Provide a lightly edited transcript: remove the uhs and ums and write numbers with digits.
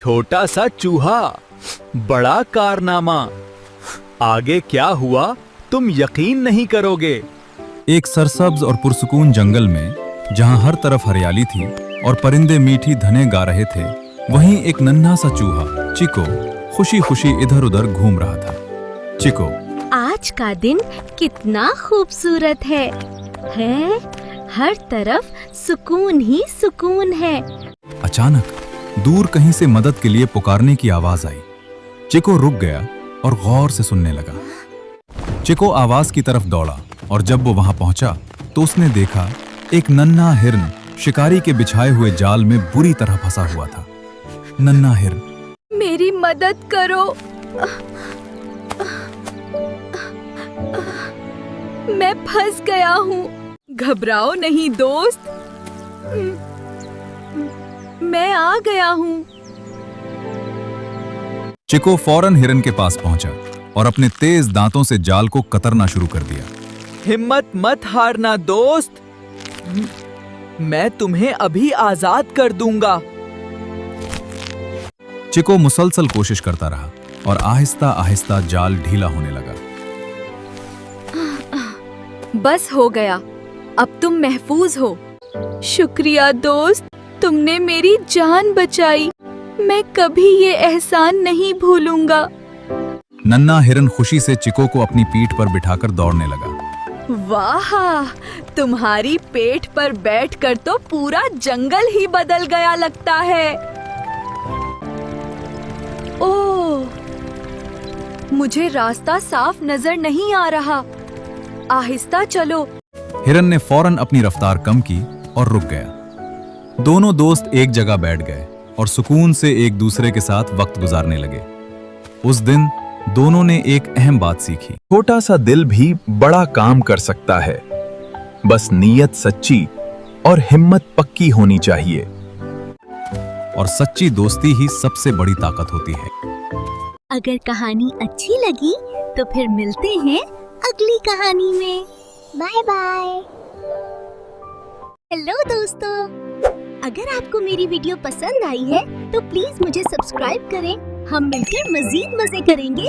छोटा सा चूहा, बड़ा कारनामा। आगे क्या हुआ तुम यकीन नहीं करोगे। एक सरसब्ज और पुरसुकून जंगल में, जहां हर तरफ हरियाली थी और परिंदे मीठी धने गा रहे थे, वहीं एक नन्हा सा चूहा चिको खुशी खुशी इधर उधर घूम रहा था। चिको, आज का दिन कितना खूबसूरत है? हर तरफ सुकून ही सुकून है। अचानक दूर कहीं से मदद के लिए पुकारने की आवाज आई। चिको रुक गया और गौर से सुनने लगा। चिको आवाज की तरफ दौड़ा और जब वो वहां पहुंचा तो उसने देखा एक नन्हा हिरन शिकारी के बिछाए हुए जाल में बुरी तरह फंसा हुआ था। नन्हा हिरन, मेरी मदद करो, मैं फंस गया हूँ। घबराओ नहीं दोस्त, मैं आ गया हूँ। चिको फौरन हिरन के पास पहुंचा और अपने तेज दांतों से जाल को कतरना शुरू कर दिया। हिम्मत मत हारना दोस्त, मैं तुम्हें अभी आजाद कर दूंगा। चिको मुसलसल कोशिश करता रहा और आहिस्ता आहिस्ता जाल ढीला होने लगा। बस हो गया, अब तुम महफूज हो। शुक्रिया दोस्त, तुमने मेरी जान बचाई। मैं कभी ये एहसान नहीं भूलूंगा। नन्हा हिरन खुशी से चिको को अपनी पीठ पर बिठाकर दौड़ने लगा। वाह, तुम्हारी पेट पर बैठकर तो पूरा जंगल ही बदल गया लगता है। ओह, मुझे रास्ता साफ नजर नहीं आ रहा। आहिस्ता चलो। हिरन ने फौरन अपनी रफ्तार कम की और रुक गया। दोनों दोस्त एक जगह बैठ गए और सुकून से एक दूसरे के साथ वक्त गुजारने लगे। उस दिन दोनों ने एक अहम बात सीखी। छोटा सा दिल भी बड़ा काम कर सकता है, बस नीयत सच्ची और हिम्मत पक्की होनी चाहिए। और सच्ची दोस्ती ही सबसे बड़ी ताकत होती है। अगर कहानी अच्छी लगी तो फिर मिलते हैं अगली कहानी में। Bye bye. हेलो दोस्तों, अगर आपको मेरी वीडियो पसंद आई है तो प्लीज मुझे सब्सक्राइब करें। हम मिलकर मजीद मजे करेंगे।